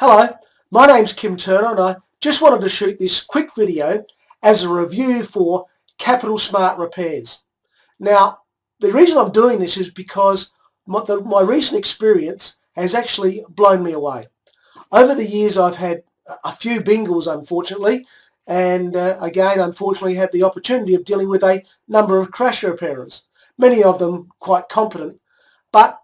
Hello, my name's Kim Turner and I just wanted to shoot this quick video as a review for Capital Smart Repairs. Now, the reason I'm doing this is because my recent experience has actually blown me away. Over the years I've had a few bingles, unfortunately, and again unfortunately had the opportunity of dealing with a number of crash repairers, many of them quite competent, but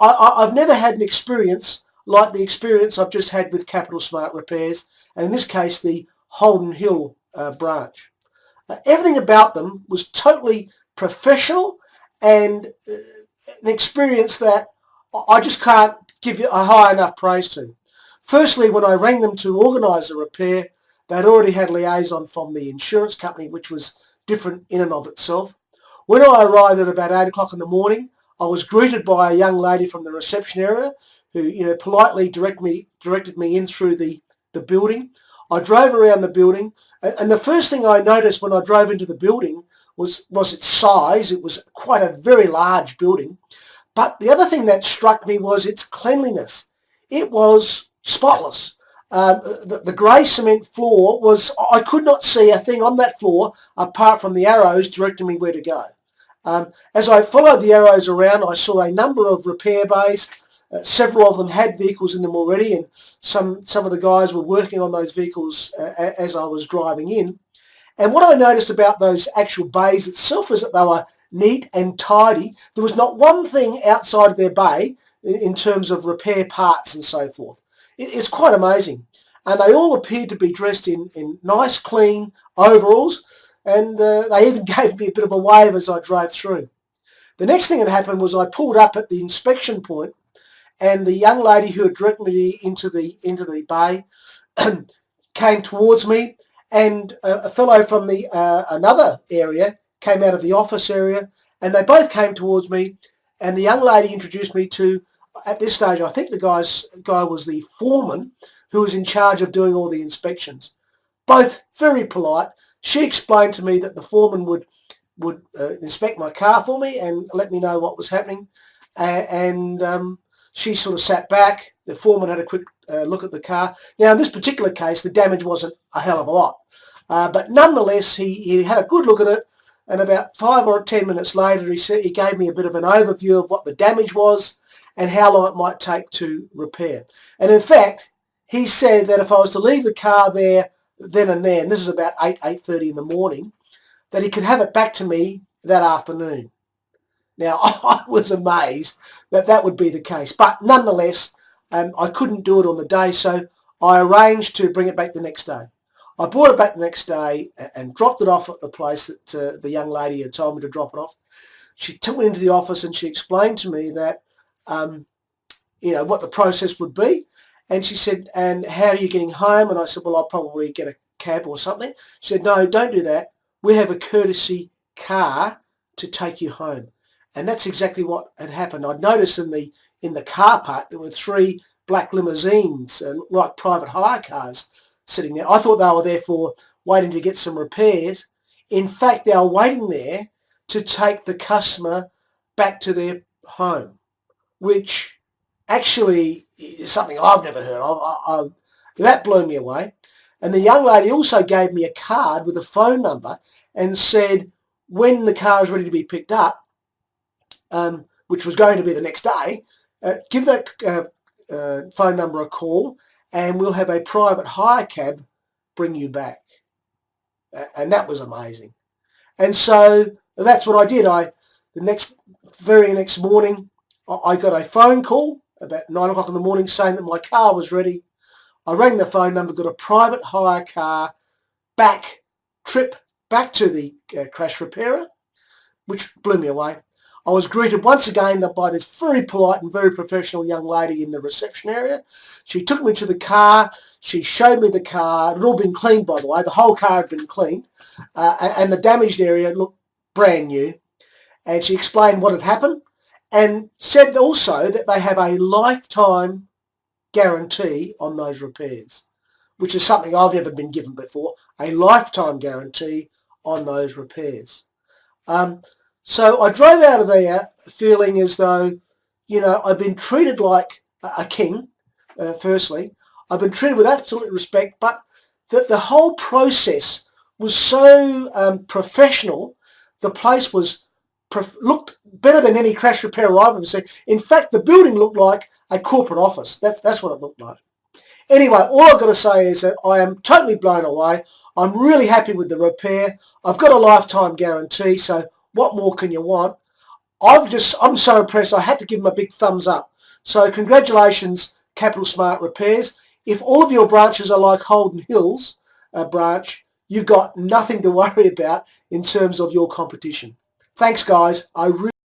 I've never had an experience like the experience I've just had with Capital Smart Repairs, and in this case the Holden Hill branch. Everything about them was totally professional and an experience that I just can't give you a high enough praise to. Firstly, when I rang them to organise a repair, they'd already had liaison from the insurance company, which was different in and of itself. When I arrived at about 8 o'clock in the morning, I was greeted by a young lady from the reception area who, politely directed me in through the building. I drove around the building, and the first thing I noticed when I drove into the building was its size. It was quite a very large building. But the other thing that struck me was its cleanliness. It was spotless. The grey cement floor was, I could not see a thing on that floor apart from the arrows directing me where to go. As I followed the arrows around, I saw a number of repair bays. Several of them had vehicles in them already, and some of the guys were working on those vehicles as I was driving in. And what I noticed about those actual bays itself is that they were neat and tidy. There was not one thing outside of their bay in terms of repair parts and so forth. It's quite amazing. And they all appeared to be dressed in nice, clean overalls, and they even gave me a bit of a wave as I drove through. The next thing that happened was I pulled up at the inspection point, and the young lady who had directed me into the bay came towards me, and a fellow from the another area came out of the office area, and they both came towards me, and the young lady introduced me to, at this stage, I think the guy was the foreman who was in charge of doing all the inspections. Both very polite. She explained to me that the foreman would inspect my car for me and let me know what was happening, and she sort of sat back. The foreman had a quick look at the car. Now, in this particular case, the damage wasn't a hell of a lot. But nonetheless, he had a good look at it, and about 5 or 10 minutes later, he gave me a bit of an overview of what the damage was and how long it might take to repair. And in fact, he said that if I was to leave the car there then and there, and this is about 8:30 in the morning, that he could have it back to me that afternoon. Now, I was amazed that that would be the case, but nonetheless, I couldn't do it on the day, so I arranged to bring it back the next day. I brought it back the next day and dropped it off at the place that the young lady had told me to drop it off. She took me into the office and she explained to me that, what the process would be. And she said, and how are you getting home? And I said, well, I'll probably get a cab or something. She said, no, don't do that. We have a courtesy car to take you home. And that's exactly what had happened. I'd noticed in the car park there were 3 black limousines, like private hire cars, sitting there. I thought they were there for waiting to get some repairs. In fact, they were waiting there to take the customer back to their home, which actually is something I've never heard of. That blew me away. And the young lady also gave me a card with a phone number and said when the car is ready to be picked up, which was going to be the next day, give that phone number a call and we'll have a private hire cab bring you back. And that was amazing. And so that's what I did. The very next morning, I got a phone call about 9 o'clock in the morning saying that my car was ready. I rang the phone number, got a private hire car trip back to the crash repairer, which blew me away. I was greeted once again by this very polite and very professional young lady in the reception area. She took me to the car. She showed me the car. It had all been cleaned, by the way. The whole car had been cleaned, and the damaged area looked brand new. And she explained what had happened and said also that they have a lifetime guarantee on those repairs, which is something I've never been given before, a lifetime guarantee on those repairs. So I drove out of there feeling as though, I'd been treated like a king, firstly. I've been treated with absolute respect, but the whole process was so professional. The place looked better than any crash repair I've ever seen. In fact, the building looked like a corporate office. That's what it looked like. Anyway, all I've got to say is that I am totally blown away. I'm really happy with the repair. I've got a lifetime guarantee, so what more can you want? I'm so impressed. I had to give them a big thumbs up. So congratulations, Capital Smart Repairs. If all of your branches are like Holden Hills branch, you've got nothing to worry about in terms of your competition. Thanks, guys. I really